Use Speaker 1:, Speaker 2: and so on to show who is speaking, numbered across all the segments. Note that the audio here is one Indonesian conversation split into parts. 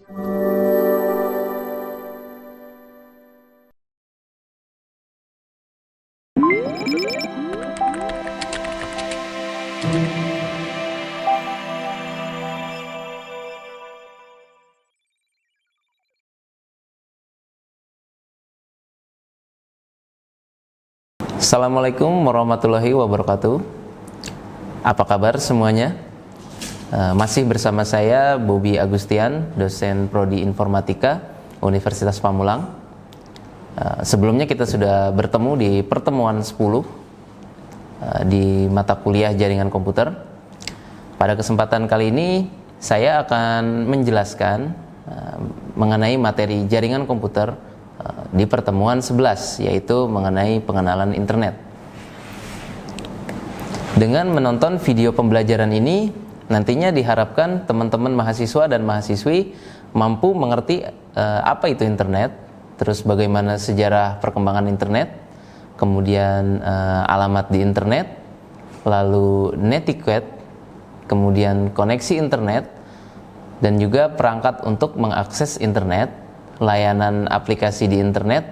Speaker 1: Assalamualaikum warahmatullahi wabarakatuh. Apa kabar semuanya? Masih bersama saya Bobi Agustian, dosen Prodi Informatika Universitas Pamulang. Sebelumnya kita sudah bertemu di pertemuan 10 di mata kuliah jaringan komputer. Pada kesempatan kali ini saya akan menjelaskan mengenai materi jaringan komputer di pertemuan 11, yaitu mengenai pengenalan internet. Dengan menonton video pembelajaran ini, nantinya diharapkan teman-teman mahasiswa dan mahasiswi mampu mengerti apa itu internet, terus bagaimana sejarah perkembangan internet, kemudian alamat di internet, lalu netiquette, kemudian koneksi internet, dan juga perangkat untuk mengakses internet, layanan aplikasi di internet,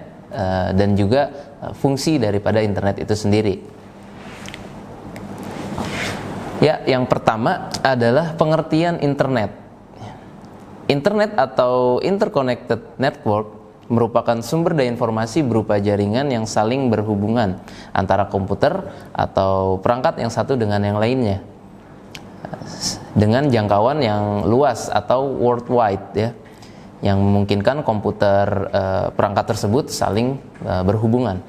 Speaker 1: dan juga fungsi daripada internet itu sendiri. Ya, yang pertama adalah pengertian internet. Internet atau interconnected network merupakan sumber daya informasi berupa jaringan yang saling berhubungan antara komputer atau perangkat yang satu dengan yang lainnya dengan jangkauan yang luas atau worldwide, ya, yang memungkinkan komputer perangkat tersebut saling berhubungan.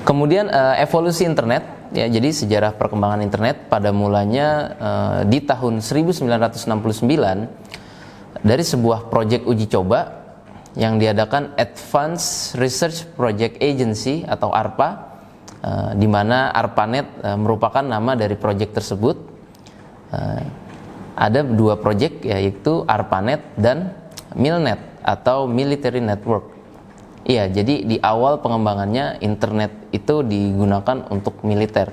Speaker 1: Kemudian evolusi internet, ya, jadi sejarah perkembangan internet pada mulanya di tahun 1969 dari sebuah proyek uji coba yang diadakan Advanced Research Project Agency atau ARPA, di mana ARPANET merupakan nama dari proyek tersebut. Ada dua proyek, yaitu ARPANET dan MILNET atau Military Network. Iya, jadi di awal pengembangannya internet itu digunakan untuk militer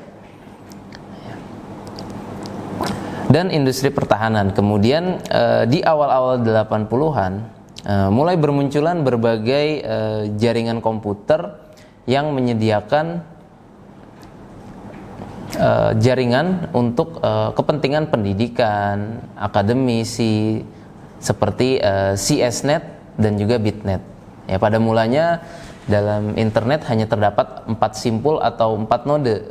Speaker 1: dan industri pertahanan. Kemudian di awal-awal 80-an mulai bermunculan berbagai jaringan komputer yang menyediakan jaringan untuk kepentingan pendidikan, akademisi, seperti CSNet dan juga BitNet. Ya, pada mulanya dalam internet hanya terdapat 4 simpul atau 4 node.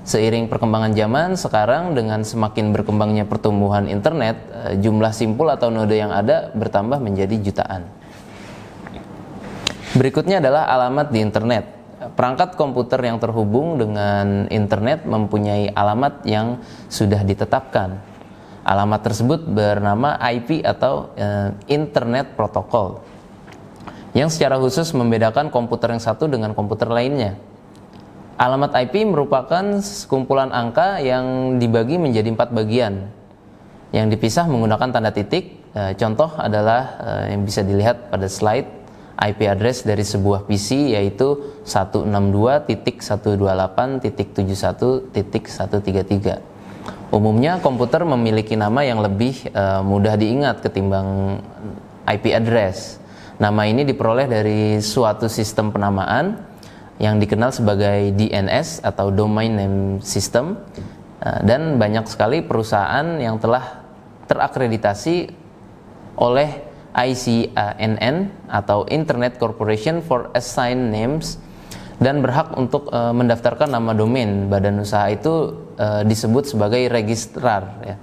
Speaker 1: Seiring perkembangan zaman sekarang, dengan semakin berkembangnya pertumbuhan internet, jumlah simpul atau node yang ada bertambah menjadi jutaan. Berikutnya adalah alamat di internet. Perangkat komputer yang terhubung dengan internet mempunyai alamat yang sudah ditetapkan. Alamat tersebut bernama IP atau Internet Protocol, yang secara khusus membedakan komputer yang satu dengan komputer lainnya. Alamat IP merupakan sekumpulan angka yang dibagi menjadi 4 bagian, yang dipisah menggunakan tanda titik. Contoh adalah yang bisa dilihat pada slide. IP address dari sebuah PC yaitu 162.128.71.133. Umumnya komputer memiliki nama yang lebih mudah diingat ketimbang IP address. Nama ini diperoleh dari suatu sistem penamaan yang dikenal sebagai DNS atau Domain Name System, dan banyak sekali perusahaan yang telah terakreditasi oleh ICANN atau Internet Corporation for Assigned Names dan berhak untuk mendaftarkan nama domain. Badan usaha itu disebut sebagai registrar, ya.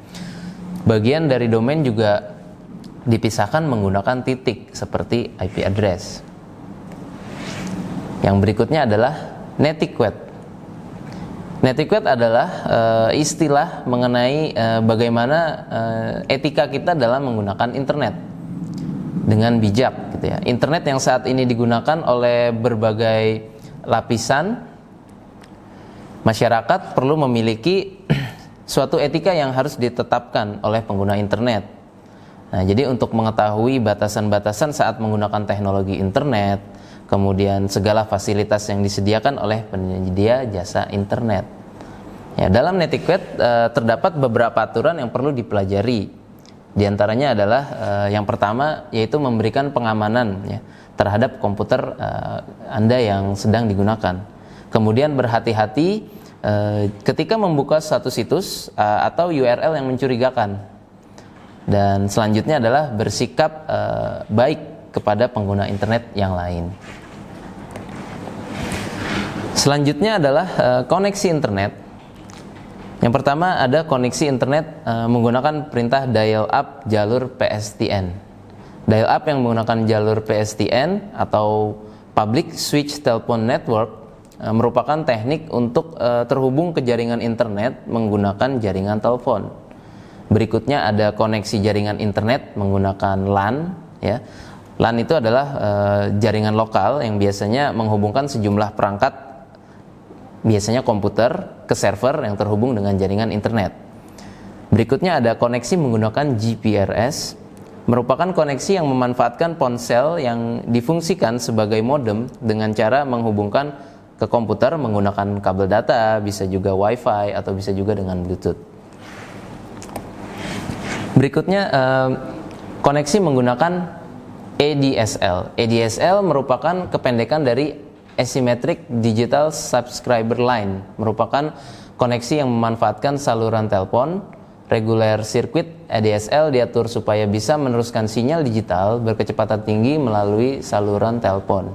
Speaker 1: Bagian dari domain juga dipisahkan menggunakan titik seperti IP address. Yang berikutnya adalah netiquette. Netiquette adalah istilah mengenai bagaimana etika kita dalam menggunakan internet dengan bijak, gitu ya. Internet yang saat ini digunakan oleh berbagai lapisan masyarakat perlu memiliki suatu etika yang harus ditetapkan oleh pengguna internet. Nah, jadi untuk mengetahui batasan-batasan saat menggunakan teknologi internet, kemudian segala fasilitas yang disediakan oleh penyedia jasa internet. Ya, dalam netiquette terdapat beberapa aturan yang perlu dipelajari. Di antaranya adalah yang pertama yaitu memberikan pengamanan ya, terhadap komputer Anda yang sedang digunakan. Kemudian berhati-hati ketika membuka satu situs atau URL yang mencurigakan. Dan selanjutnya adalah bersikap baik kepada pengguna internet yang lain. Selanjutnya adalah koneksi internet. Yang pertama ada koneksi internet menggunakan perintah dial up jalur PSTN. Dial up yang menggunakan jalur PSTN atau Public Switch Telephone Network merupakan teknik untuk terhubung ke jaringan internet menggunakan jaringan telepon. Berikutnya ada koneksi jaringan internet menggunakan LAN. Ya. LAN itu adalah jaringan lokal yang biasanya menghubungkan sejumlah perangkat, biasanya komputer, ke server yang terhubung dengan jaringan internet. Berikutnya ada koneksi menggunakan GPRS, merupakan koneksi yang memanfaatkan ponsel yang difungsikan sebagai modem dengan cara menghubungkan ke komputer menggunakan kabel data, bisa juga WiFi atau bisa juga dengan Bluetooth. Berikutnya koneksi menggunakan ADSL. ADSL merupakan kependekan dari Asymmetric Digital Subscriber Line, merupakan koneksi yang memanfaatkan saluran telepon. Regular circuit ADSL diatur supaya bisa meneruskan sinyal digital berkecepatan tinggi melalui saluran telepon.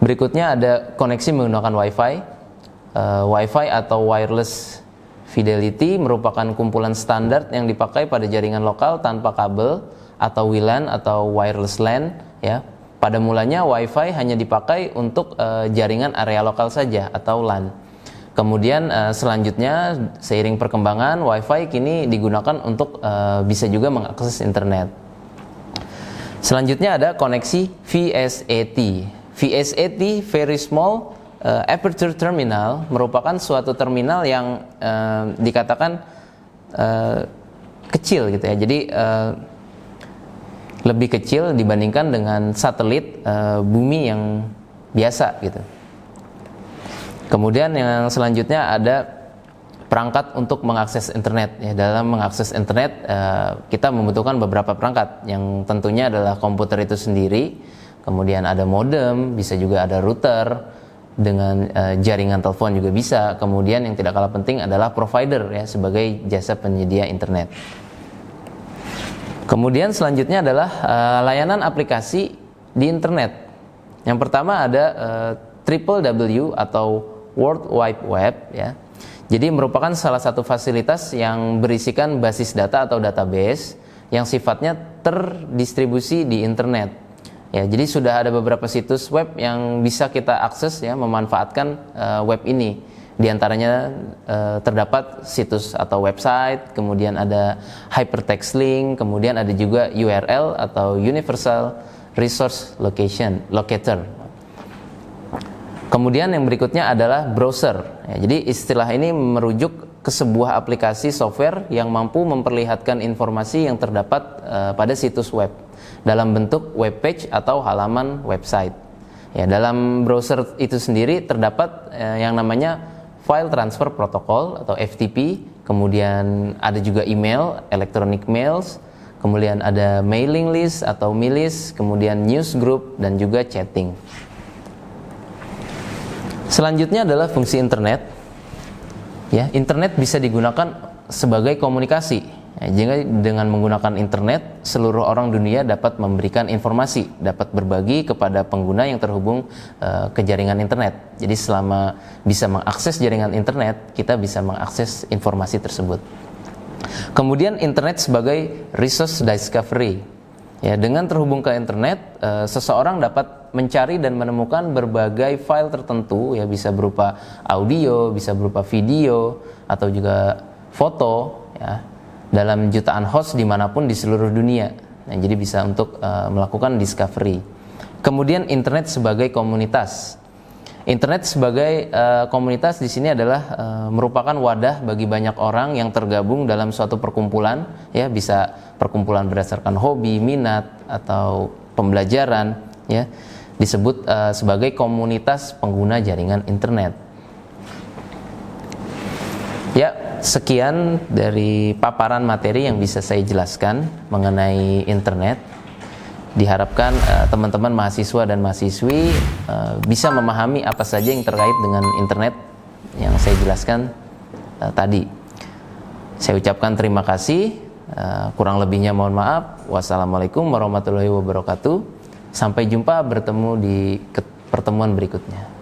Speaker 1: Berikutnya ada koneksi menggunakan Wi-Fi. Wi-Fi atau Wireless Fidelity merupakan kumpulan standar yang dipakai pada jaringan lokal tanpa kabel atau WLAN atau Wireless LAN. Ya. Pada mulanya Wi-Fi hanya dipakai untuk jaringan area lokal saja atau LAN. Kemudian selanjutnya seiring perkembangan Wi-Fi kini digunakan untuk bisa juga mengakses internet. Selanjutnya ada koneksi VSAT. VSAT, Very Small Aperture Terminal, merupakan suatu terminal yang dikatakan kecil gitu ya. Jadi lebih kecil dibandingkan dengan satelit bumi yang biasa gitu. Kemudian yang selanjutnya ada perangkat untuk mengakses internet. Ya, dalam mengakses internet kita membutuhkan beberapa perangkat yang tentunya adalah komputer itu sendiri, kemudian ada modem, bisa juga ada router dengan jaringan telepon juga bisa. Kemudian yang tidak kalah penting adalah provider ya sebagai jasa penyedia internet. Kemudian selanjutnya adalah layanan aplikasi di internet. Yang pertama ada www atau World Wide Web ya. Jadi merupakan salah satu fasilitas yang berisikan basis data atau database yang sifatnya terdistribusi di internet. Ya, jadi sudah ada beberapa situs web yang bisa kita akses ya memanfaatkan web ini. Di antaranya terdapat situs atau website, kemudian ada hypertext link, kemudian ada juga URL atau Universal Resource Locator. Kemudian yang berikutnya adalah browser. Ya, jadi istilah ini merujuk ke sebuah aplikasi software yang mampu memperlihatkan informasi yang terdapat pada situs web dalam bentuk web page atau halaman website. Ya, dalam browser itu sendiri terdapat yang namanya File Transfer Protocol atau FTP, kemudian ada juga email, electronic mails, kemudian ada mailing list atau milis, kemudian news group dan juga chatting. Selanjutnya adalah fungsi internet. Ya, internet bisa digunakan sebagai komunikasi. Ya, jadi dengan menggunakan internet, seluruh orang dunia dapat memberikan informasi, dapat berbagi kepada pengguna yang terhubung ke jaringan internet. Jadi selama bisa mengakses jaringan internet, kita bisa mengakses informasi tersebut. Kemudian internet sebagai resource discovery. Ya, dengan terhubung ke internet, seseorang dapat mencari dan menemukan berbagai file tertentu, ya bisa berupa audio, bisa berupa video, atau juga foto, ya, dalam jutaan host dimanapun di seluruh dunia. Nah, jadi bisa untuk melakukan discovery. Kemudian internet sebagai komunitas. Internet sebagai komunitas di sini adalah merupakan wadah bagi banyak orang yang tergabung dalam suatu perkumpulan, ya bisa perkumpulan berdasarkan hobi, minat atau pembelajaran, ya disebut sebagai komunitas pengguna jaringan internet. Ya, Sekian dari paparan materi yang bisa saya jelaskan mengenai internet. Diharapkan teman-teman mahasiswa dan mahasiswi bisa memahami apa saja yang terkait dengan internet yang saya jelaskan tadi. Saya ucapkan terima kasih. Kurang lebihnya mohon maaf. Wassalamualaikum warahmatullahi wabarakatuh. Sampai jumpa, bertemu di pertemuan berikutnya.